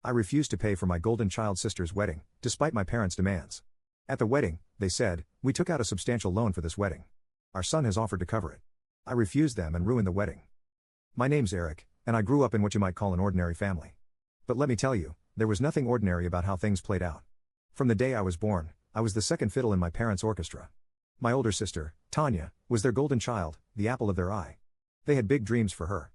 I refused to pay for my golden child sister's wedding, despite my parents' demands. At the wedding, they said, we took out a substantial loan for this wedding. Our son has offered to cover it. I refused them and ruined the wedding. My name's Eric, and I grew up in what you might call an ordinary family. But let me tell you, there was nothing ordinary about how things played out. From the day I was born, I was the second fiddle in my parents' orchestra. My older sister, Tanya, was their golden child, the apple of their eye. They had big dreams for her.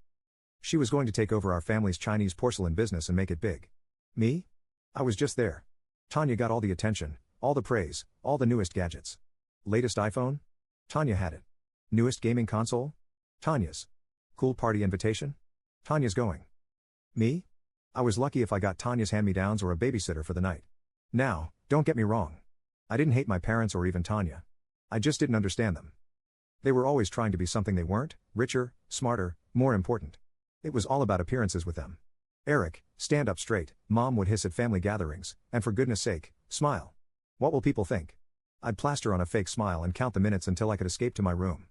She was going to take over our family's Chinese porcelain business and make it big. Me? I was just there. Tanya got all the attention, all the praise, all the newest gadgets. Latest iPhone? Tanya had it. Newest gaming console? Tanya's. Cool party invitation? Tanya's going. Me? I was lucky if I got Tanya's hand-me-downs or a babysitter for the night. Now, don't get me wrong. I didn't hate my parents or even Tanya. I just didn't understand them. They were always trying to be something they weren't, richer, smarter, more important. It was all about appearances with them. Eric, stand up straight, Mom would hiss at family gatherings, and for goodness sake, smile. What will people think? I'd plaster on a fake smile and count the minutes until I could escape to my room.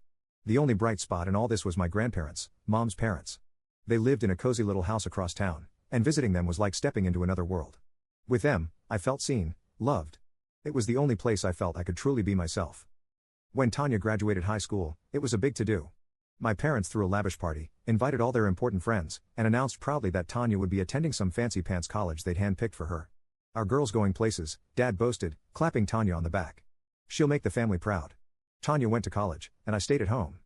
The only bright spot in all this was my grandparents, Mom's parents. They lived in a cozy little house across town, and visiting them was like stepping into another world. With them, I felt seen, loved. It was the only place I felt I could truly be myself. When Tanya graduated high school, it was a big to-do. My parents threw a lavish party, invited all their important friends, and announced proudly that Tanya would be attending some fancy-pants college they'd handpicked for her. Our girl's going places, Dad boasted, clapping Tanya on the back. She'll make the family proud. Tanya went to college, and I stayed at home.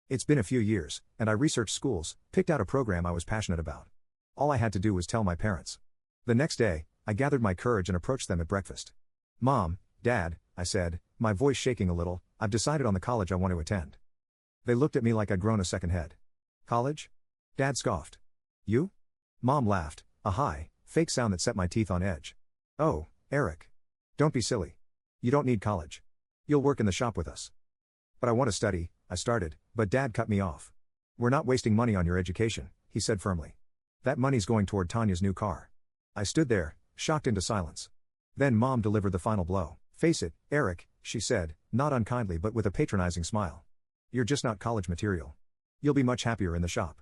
It's been a few years, and I researched schools, picked out a program I was passionate about. All I had to do was tell my parents. The next day, I gathered my courage and approached them at breakfast. Mom, Dad, I said, my voice shaking a little, I've decided on the college I want to attend. They looked at me like I'd grown a second head. College? Dad scoffed. You? Mom laughed, a high, fake sound that set my teeth on edge. Oh, Eric. Don't be silly. You don't need college. You'll work in the shop with us. But I want to study, I started, but Dad cut me off. We're not wasting money on your education, he said firmly. That money's going toward Tanya's new car. I stood there, shocked into silence. Then Mom delivered the final blow. Face it, Eric, she said, not unkindly but with a patronizing smile. You're just not college material. You'll be much happier in the shop.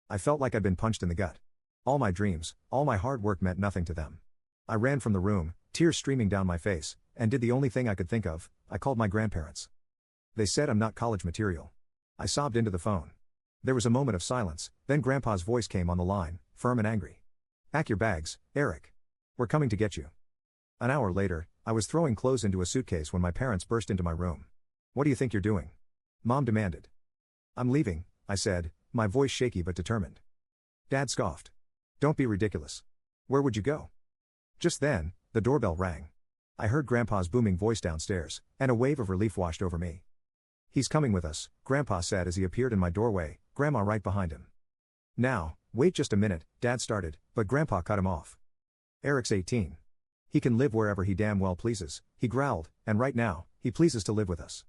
I felt like I'd been punched in the gut. All my dreams, all my hard work meant nothing to them. I ran from the room, tears streaming down my face, and did the only thing I could think of, I called my grandparents. They said I'm not college material. I sobbed into the phone. There was a moment of silence, then Grandpa's voice came on the line, firm and angry. Pack your bags, Eric. We're coming to get you. An hour later, I was throwing clothes into a suitcase when my parents burst into my room. What do you think you're doing? Mom demanded. I'm leaving, I said, my voice shaky but determined. Dad scoffed. Don't be ridiculous. Where would you go? Just then, the doorbell rang. I heard Grandpa's booming voice downstairs, and a wave of relief washed over me. He's coming with us, Grandpa said as he appeared in my doorway, Grandma right behind him. Now, wait just a minute, Dad started, but Grandpa cut him off. Eric's 18. He can live wherever he damn well pleases, he growled, and right now, he pleases to live with us.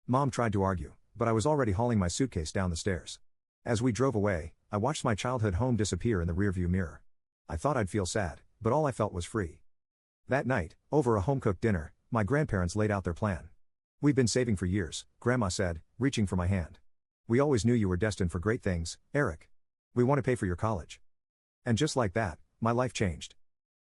Mom tried to argue, but I was already hauling my suitcase down the stairs. As we drove away, I watched my childhood home disappear in the rearview mirror. I thought I'd feel sad, but all I felt was free. That night, over a home-cooked dinner, my grandparents laid out their plan. We've been saving for years, Grandma said, reaching for my hand. We always knew you were destined for great things, Eric. We want to pay for your college. And just like that, my life changed.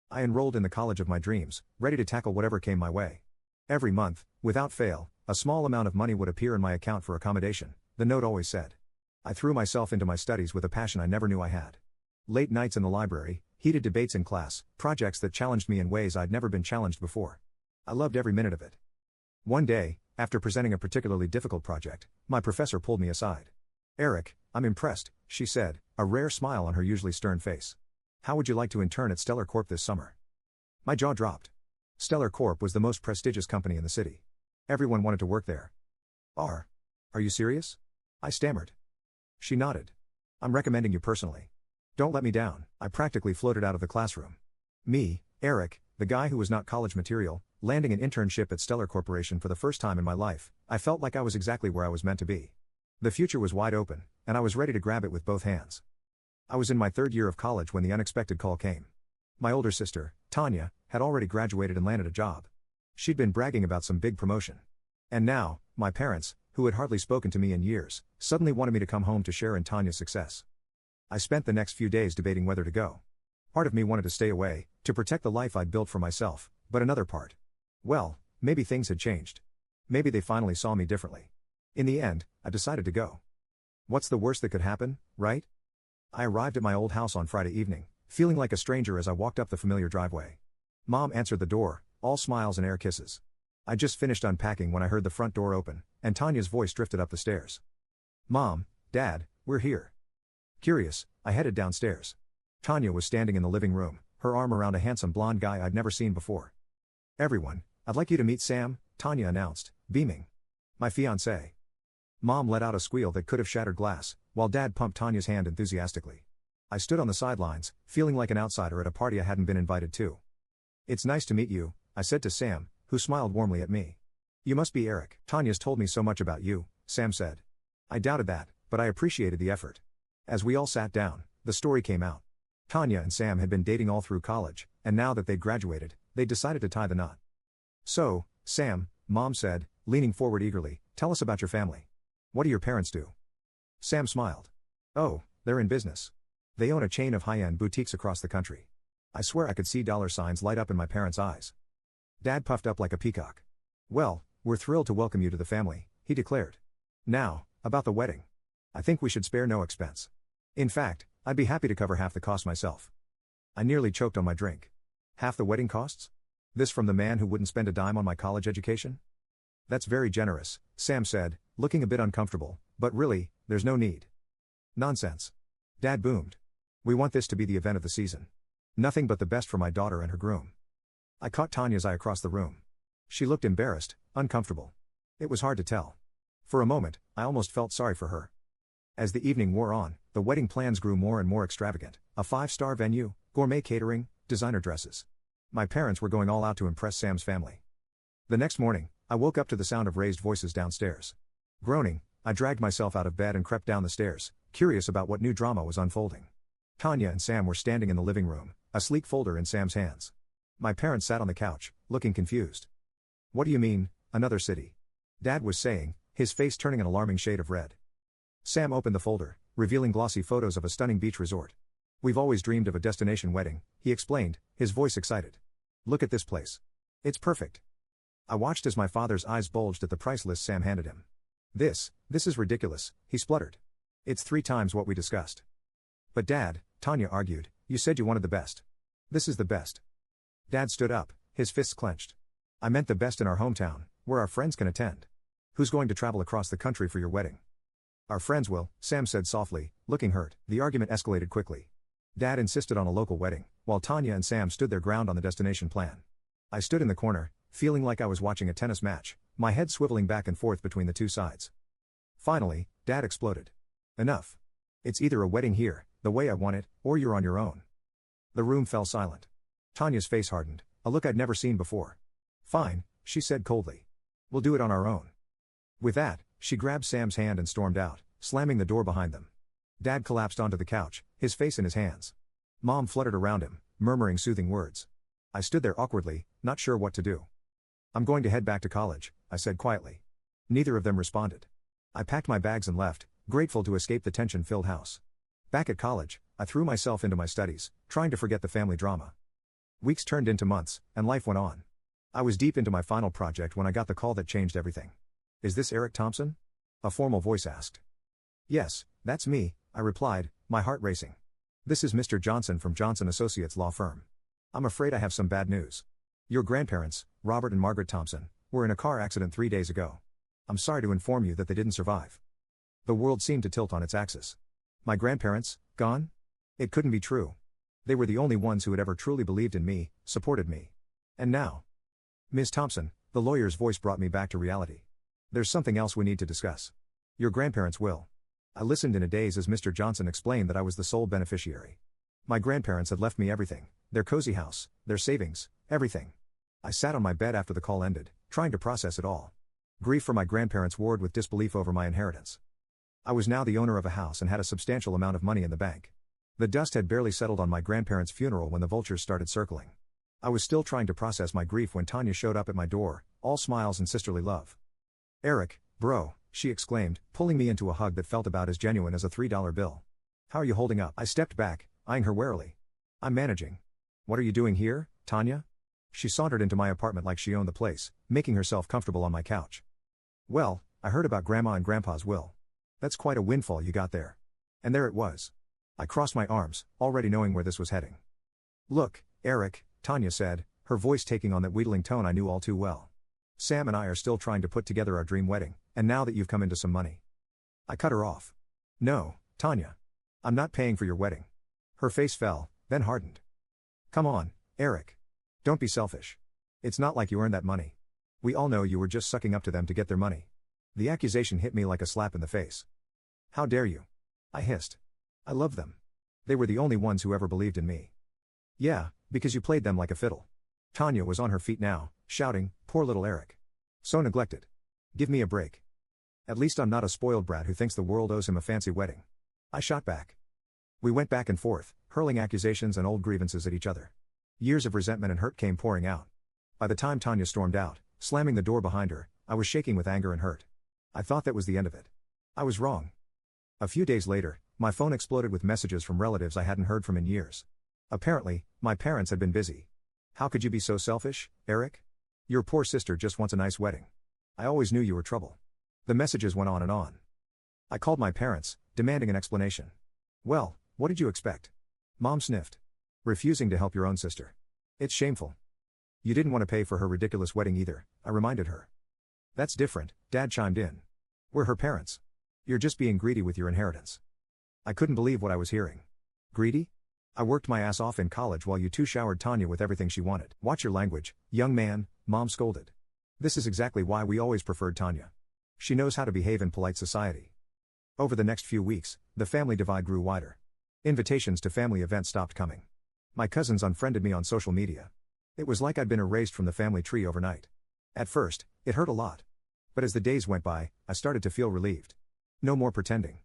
I enrolled in the college of my dreams, ready to tackle whatever came my way. Every month, without fail, a small amount of money would appear in my account for accommodation, the note always said. I threw myself into my studies with a passion I never knew I had. Late nights in the library, heated debates in class, projects that challenged me in ways I'd never been challenged before. I loved every minute of it. One day, after presenting a particularly difficult project, my professor pulled me aside. Eric, I'm impressed, she said, a rare smile on her usually stern face. How would you like to intern at Stellar Corp this summer? My jaw dropped. Stellar Corp was the most prestigious company in the city. Everyone wanted to work there. Are you serious? I stammered. She nodded. I'm recommending you personally. Don't let me down, I practically floated out of the classroom. Me, Eric, the guy who was not college material, landing an internship at Stellar Corporation for the first time in my life, I felt like I was exactly where I was meant to be. The future was wide open, and I was ready to grab it with both hands. I was in my third year of college when the unexpected call came. My older sister, Tanya, had already graduated and landed a job. She'd been bragging about some big promotion. And now, my parents, who had hardly spoken to me in years, suddenly wanted me to come home to share in Tanya's success. I spent the next few days debating whether to go. Part of me wanted to stay away, to protect the life I'd built for myself, but another part. Well, maybe things had changed. Maybe they finally saw me differently. In the end, I decided to go. What's the worst that could happen, right? I arrived at my old house on Friday evening, feeling like a stranger as I walked up the familiar driveway. Mom answered the door, all smiles and air kisses. I just finished unpacking when I heard the front door open, and Tanya's voice drifted up the stairs. Mom, Dad, we're here. Curious, I headed downstairs. Tanya was standing in the living room, her arm around a handsome blonde guy I'd never seen before. Everyone, I'd like you to meet Sam, Tanya announced, beaming. My fiancé. Mom let out a squeal that could have shattered glass, while Dad pumped Tanya's hand enthusiastically. I stood on the sidelines, feeling like an outsider at a party I hadn't been invited to. It's nice to meet you, I said to Sam, who smiled warmly at me. You must be Eric. Tanya's told me so much about you, Sam said. I doubted that, but I appreciated the effort. As we all sat down, the story came out. Tanya and Sam had been dating all through college, and now that they'd graduated, they decided to tie the knot. So, Sam, Mom said, leaning forward eagerly, tell us about your family. What do your parents do? Sam smiled. Oh, they're in business. They own a chain of high-end boutiques across the country. I swear I could see dollar signs light up in my parents' eyes. Dad puffed up like a peacock. Well, we're thrilled to welcome you to the family, he declared. Now, about the wedding. I think we should spare no expense. In fact, I'd be happy to cover half the cost myself. I nearly choked on my drink. Half the wedding costs? This from the man who wouldn't spend a dime on my college education? That's very generous, Sam said, looking a bit uncomfortable, but really, there's no need. Nonsense. Dad boomed. We want this to be the event of the season. Nothing but the best for my daughter and her groom. I caught Tanya's eye across the room. She looked embarrassed, uncomfortable. It was hard to tell. For a moment, I almost felt sorry for her. As the evening wore on, the wedding plans grew more and more extravagant. A 5-star venue, gourmet catering, designer dresses. My parents were going all out to impress Sam's family. The next morning, I woke up to the sound of raised voices downstairs. Groaning, I dragged myself out of bed and crept down the stairs, curious about what new drama was unfolding. Tanya and Sam were standing in the living room, a sleek folder in Sam's hands. My parents sat on the couch, looking confused. What do you mean, another city? Dad was saying, his face turning an alarming shade of red. Sam opened the folder, revealing glossy photos of a stunning beach resort. We've always dreamed of a destination wedding, he explained, his voice excited. Look at this place. It's perfect. I watched as my father's eyes bulged at the price list Sam handed him. This is ridiculous, he spluttered. It's 3 times what we discussed. But Dad, Tanya argued, you said you wanted the best. This is the best. Dad stood up, his fists clenched. I meant the best in our hometown, where our friends can attend. Who's going to travel across the country for your wedding? Our friends will, Sam said softly, looking hurt. The argument escalated quickly. Dad insisted on a local wedding, while Tanya and Sam stood their ground on the destination plan. I stood in the corner, feeling like I was watching a tennis match, my head swiveling back and forth between the two sides. Finally, Dad exploded. Enough. It's either a wedding here, the way I want it, or you're on your own. The room fell silent. Tanya's face hardened, a look I'd never seen before. Fine, she said coldly. We'll do it on our own. With that, she grabbed Sam's hand and stormed out, slamming the door behind them. Dad collapsed onto the couch, his face in his hands. Mom fluttered around him, murmuring soothing words. I stood there awkwardly, not sure what to do. I'm going to head back to college, I said quietly. Neither of them responded. I packed my bags and left, grateful to escape the tension-filled house. Back at college, I threw myself into my studies, trying to forget the family drama. Weeks turned into months, and life went on. I was deep into my final project when I got the call that changed everything. Is this Eric Thompson? A formal voice asked. Yes, that's me, I replied, my heart racing. This is Mr. Johnson from Johnson Associates law firm. I'm afraid I have some bad news. Your grandparents, Robert and Margaret Thompson, were in a car accident 3 days ago. I'm sorry to inform you that they didn't survive. The world seemed to tilt on its axis. My grandparents, gone? It couldn't be true. They were the only ones who had ever truly believed in me, supported me. And now? Ms. Thompson, the lawyer's voice brought me back to reality. There's something else we need to discuss. Your grandparents will. I listened in a daze as Mr. Johnson explained that I was the sole beneficiary. My grandparents had left me everything, their cozy house, their savings, everything. I sat on my bed after the call ended, trying to process it all. Grief for my grandparents warred with disbelief over my inheritance. I was now the owner of a house and had a substantial amount of money in the bank. The dust had barely settled on my grandparents' funeral when the vultures started circling. I was still trying to process my grief when Tanya showed up at my door, all smiles and sisterly love. Eric, bro, she exclaimed, pulling me into a hug that felt about as genuine as a $3 bill. How are you holding up? I stepped back, eyeing her warily. I'm managing. What are you doing here, Tanya? She sauntered into my apartment like she owned the place, making herself comfortable on my couch. Well, I heard about Grandma and Grandpa's will. That's quite a windfall you got there. And there it was. I crossed my arms, already knowing where this was heading. Look, Eric, Tanya said, her voice taking on that wheedling tone I knew all too well. Sam and I are still trying to put together our dream wedding, and now that you've come into some money. I cut her off. No, Tanya. I'm not paying for your wedding. Her face fell, then hardened. Come on, Eric. Don't be selfish. It's not like you earned that money. We all know you were just sucking up to them to get their money. The accusation hit me like a slap in the face. How dare you? I hissed. I loved them. They were the only ones who ever believed in me. Yeah, because you played them like a fiddle. Tanya was on her feet now, shouting, poor little Eric. So neglected. Give me a break. At least I'm not a spoiled brat who thinks the world owes him a fancy wedding. I shot back. We went back and forth, hurling accusations and old grievances at each other. Years of resentment and hurt came pouring out. By the time Tanya stormed out, slamming the door behind her, I was shaking with anger and hurt. I thought that was the end of it. I was wrong. A few days later, my phone exploded with messages from relatives I hadn't heard from in years. Apparently, my parents had been busy. How could you be so selfish, Eric? Your poor sister just wants a nice wedding. I always knew you were trouble. The messages went on and on. I called my parents, demanding an explanation. Well, what did you expect? Mom sniffed. Refusing to help your own sister. It's shameful. You didn't want to pay for her ridiculous wedding either, I reminded her. That's different, Dad chimed in. We're her parents. You're just being greedy with your inheritance. I couldn't believe what I was hearing. Greedy? I worked my ass off in college while you two showered Tanya with everything she wanted. Watch your language, young man, Mom scolded. This is exactly why we always preferred Tanya. She knows how to behave in polite society. Over the next few weeks, the family divide grew wider. Invitations to family events stopped coming. My cousins unfriended me on social media. It was like I'd been erased from the family tree overnight. At first, it hurt a lot. But as the days went by, I started to feel relieved. No more pretending.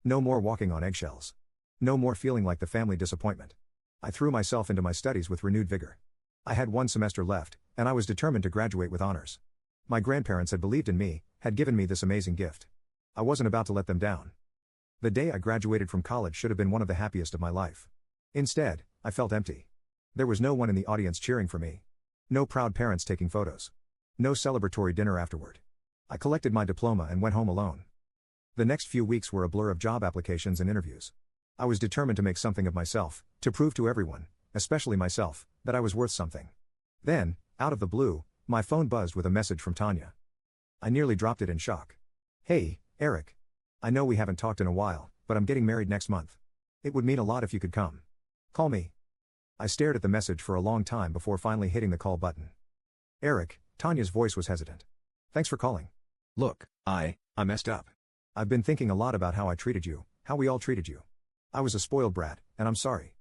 No more walking on eggshells. No more feeling like the family disappointment. I threw myself into my studies with renewed vigor. I had one semester left, and I was determined to graduate with honors. My grandparents had believed in me, had given me this amazing gift. I wasn't about to let them down. The day I graduated from college should have been one of the happiest of my life. Instead, I felt empty. There was no one in the audience cheering for me. No proud parents taking photos. No celebratory dinner afterward. I collected my diploma and went home alone. The next few weeks were a blur of job applications and interviews. I was determined to make something of myself, to prove to everyone, especially myself, that I was worth something. Then, out of the blue, my phone buzzed with a message from Tanya. I nearly dropped it in shock. Hey, Eric. I know we haven't talked in a while, but I'm getting married next month. It would mean a lot if you could come. Call me. I stared at the message for a long time before finally hitting the call button. Eric, Tanya's voice was hesitant. Thanks for calling. Look, I messed up. I've been thinking a lot about how I treated you, how we all treated you. I was a spoiled brat, and I'm sorry.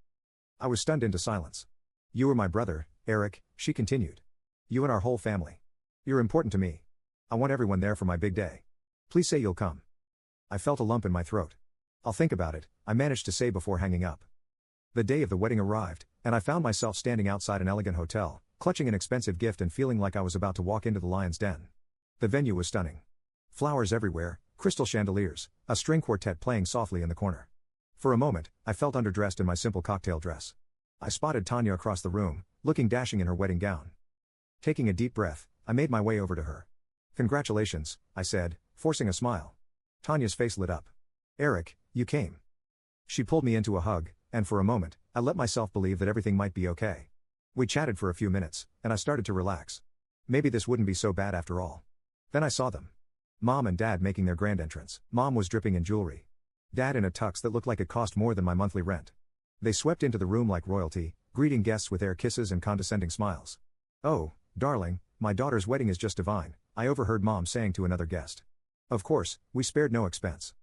I was stunned into silence. You were my brother, Eric, she continued. You and our whole family. You're important to me. I want everyone there for my big day. Please say you'll come. I felt a lump in my throat. I'll think about it, I managed to say before hanging up. The day of the wedding arrived, and I found myself standing outside an elegant hotel, clutching an expensive gift and feeling like I was about to walk into the lion's den. The venue was stunning. Flowers everywhere, crystal chandeliers, a string quartet playing softly in the corner. For a moment, I felt underdressed in my simple cocktail dress. I spotted Tanya across the room, looking dashing in her wedding gown. Taking a deep breath, I made my way over to her. Congratulations, I said, forcing a smile. Tanya's face lit up. Eric, you came. She pulled me into a hug, and for a moment, I let myself believe that everything might be okay. We chatted for a few minutes, and I started to relax. Maybe this wouldn't be so bad after all. Then I saw them. Mom and Dad making their grand entrance. Mom was dripping in jewelry. Dad in a tux that looked like it cost more than my monthly rent. They swept into the room like royalty, greeting guests with air kisses and condescending smiles. Oh, darling, my daughter's wedding is just divine, I overheard Mom saying to another guest. Of course, we spared no expense.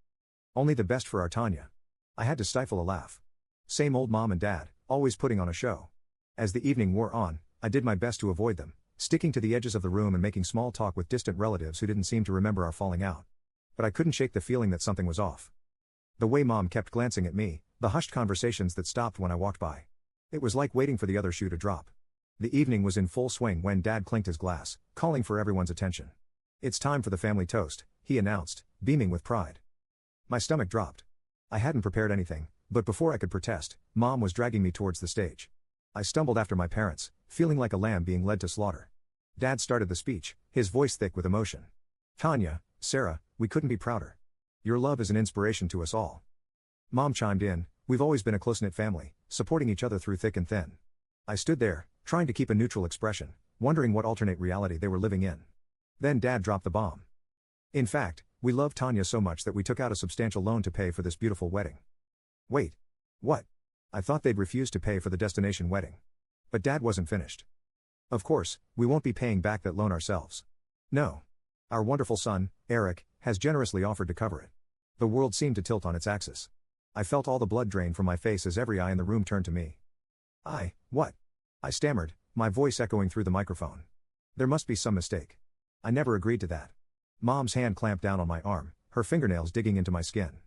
Only the best for our Tanya. I had to stifle a laugh. Same old Mom and Dad, always putting on a show. As the evening wore on, I did my best to avoid them, sticking to the edges of the room and making small talk with distant relatives who didn't seem to remember our falling out. But I couldn't shake the feeling that something was off. The way Mom kept glancing at me, the hushed conversations that stopped when I walked by. It was like waiting for the other shoe to drop. The evening was in full swing when Dad clinked his glass, calling for everyone's attention. It's time for the family toast, he announced, beaming with pride. My stomach dropped. I hadn't prepared anything, But before I could protest, Mom was dragging me towards the stage. I stumbled after my parents, feeling like a lamb being led to slaughter. Dad started the speech, his voice thick with emotion. "Tanya, Sarah, we couldn't be prouder. Your love is an inspiration to us all." Mom chimed in, "We've always been a close-knit family, supporting each other through thick and thin." I stood there, trying to keep a neutral expression, wondering what alternate reality they were living in. Then Dad dropped the bomb. "In fact, we love Tanya so much that we took out a substantial loan to pay for this beautiful wedding." Wait. What? I thought they'd refuse to pay for the destination wedding. But Dad wasn't finished. "Of course, we won't be paying back that loan ourselves. No. Our wonderful son, Eric, has generously offered to cover it." The world seemed to tilt on its axis. I felt all the blood drain from my face as every eye in the room turned to me. What? I stammered, my voice echoing through the microphone. There must be some mistake. I never agreed to that. Mom's hand clamped down on my arm, her fingernails digging into my skin.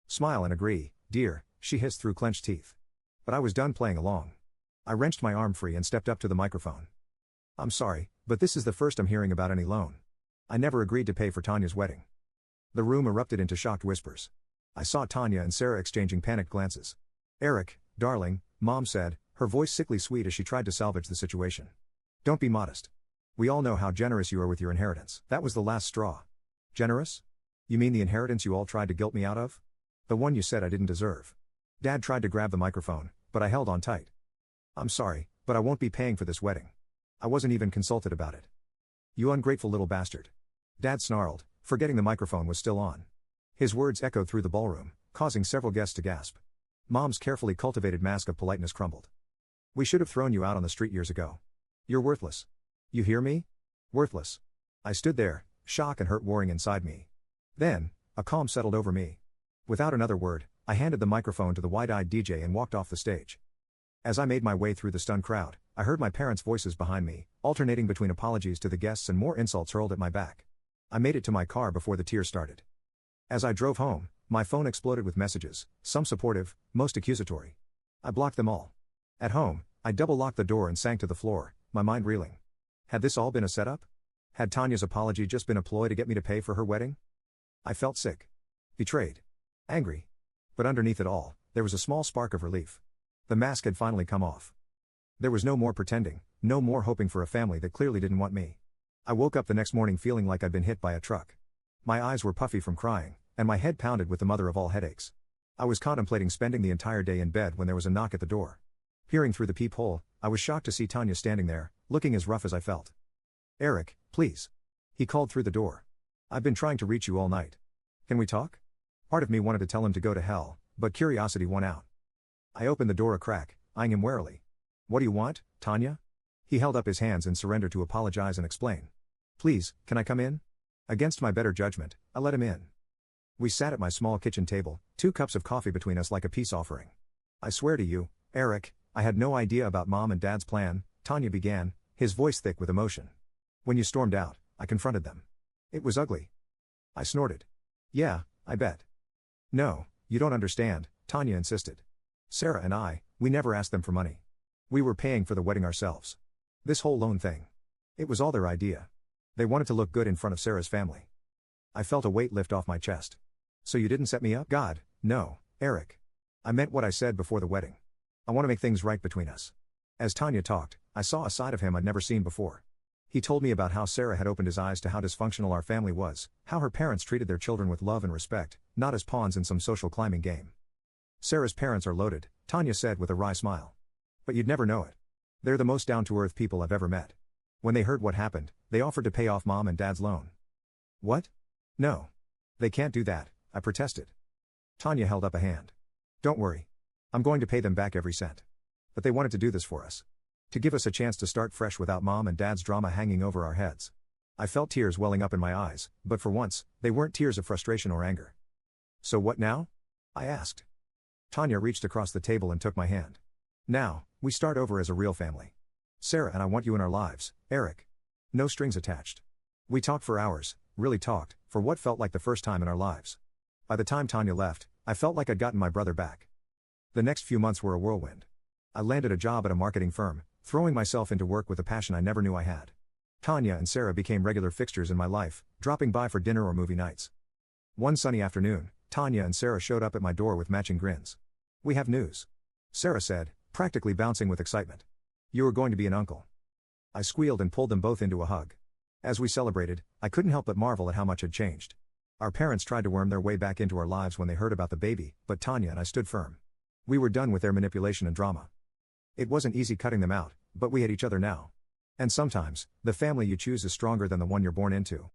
"Smile and agree, dear," she hissed through clenched teeth. But I was done playing along. I wrenched my arm free and stepped up to the microphone. "I'm sorry, but this is the first I'm hearing about any loan. I never agreed to pay for Tanya's wedding." The room erupted into shocked whispers. I saw Tanya and Sarah exchanging panicked glances. "Eric, darling," Mom said, her voice sickly sweet as she tried to salvage the situation. "Don't be modest. We all know how generous you are with your inheritance." That was the last straw. "Generous? You mean the inheritance you all tried to guilt me out of? The one you said I didn't deserve?" Dad tried to grab the microphone, but I held on tight. "I'm sorry, but I won't be paying for this wedding. I wasn't even consulted about it." "You ungrateful little bastard." Dad snarled, forgetting the microphone was still on. His words echoed through the ballroom, causing several guests to gasp. Mom's carefully cultivated mask of politeness crumbled. "We should have thrown you out on the street years ago. You're worthless. You hear me? Worthless." I stood there, shock and hurt warring inside me. Then, a calm settled over me. Without another word, I handed the microphone to the wide-eyed DJ and walked off the stage. As I made my way through the stunned crowd, I heard my parents' voices behind me, alternating between apologies to the guests and more insults hurled at my back. I made it to my car before the tears started. As I drove home, my phone exploded with messages, some supportive, most accusatory. I blocked them all. At home, I double-locked the door and sank to the floor, my mind reeling. Had this all been a setup? Had Tanya's apology just been a ploy to get me to pay for her wedding? I felt sick. Betrayed. Angry. But underneath it all, there was a small spark of relief. The mask had finally come off. There was no more pretending, no more hoping for a family that clearly didn't want me. I woke up the next morning feeling like I'd been hit by a truck. My eyes were puffy from crying, and my head pounded with the mother of all headaches. I was contemplating spending the entire day in bed when there was a knock at the door. Peering through the peephole, I was shocked to see Tanya standing there, looking as rough as I felt. "Eric, please." He called through the door. "I've been trying to reach you all night. Can we talk?" Part of me wanted to tell him to go to hell, but curiosity won out. I opened the door a crack, eyeing him warily. "What do you want, Tanya?" He held up his hands in surrender to apologize and explain. "Please, can I come in?" Against my better judgment, I let him in. We sat at my small kitchen table, 2 cups of coffee between us like a peace offering. "I swear to you, Eric, I had no idea about Mom and Dad's plan," Tanya began, his voice thick with emotion. "When you stormed out, I confronted them. It was ugly." I snorted. "Yeah, I bet." "No, you don't understand," Tanya insisted. "Sarah and I, we never asked them for money. We were paying for the wedding ourselves. This whole loan thing. It was all their idea. They wanted to look good in front of Sarah's family." I felt a weight lift off my chest. "So you didn't set me up?" "God, no, Eric. I meant what I said before the wedding. I want to make things right between us." As Tanya talked, I saw a side of him I'd never seen before. He told me about how Sarah had opened his eyes to how dysfunctional our family was, how her parents treated their children with love and respect, not as pawns in some social climbing game. "Sarah's parents are loaded," Tanya said with a wry smile. "But you'd never know it. They're the most down-to-earth people I've ever met. When they heard what happened, they offered to pay off Mom and Dad's loan." "What? No. They can't do that," I protested. Tanya held up a hand. "Don't worry. I'm going to pay them back every cent. But they wanted to do this for us. To give us a chance to start fresh without Mom and Dad's drama hanging over our heads." I felt tears welling up in my eyes, but for once, they weren't tears of frustration or anger. "So what now?" I asked. Tanya reached across the table and took my hand. "Now, we start over as a real family. Sarah and I want you in our lives, Eric. No strings attached." We talked for hours, really talked, for what felt like the first time in our lives. By the time Tanya left, I felt like I'd gotten my brother back. The next few months were a whirlwind. I landed a job at a marketing firm, throwing myself into work with a passion I never knew I had. Tanya and Sarah became regular fixtures in my life, dropping by for dinner or movie nights. One sunny afternoon, Tanya and Sarah showed up at my door with matching grins. We have news. Sarah said, practically bouncing with excitement. You are going to be an uncle. I squealed and pulled them both into a hug. As we celebrated, I couldn't help but marvel at how much had changed. Our parents tried to worm their way back into our lives when they heard about the baby, but Tanya and I stood firm. We were done with their manipulation and drama. It wasn't easy cutting them out, but we had each other now. And sometimes, the family you choose is stronger than the one you're born into.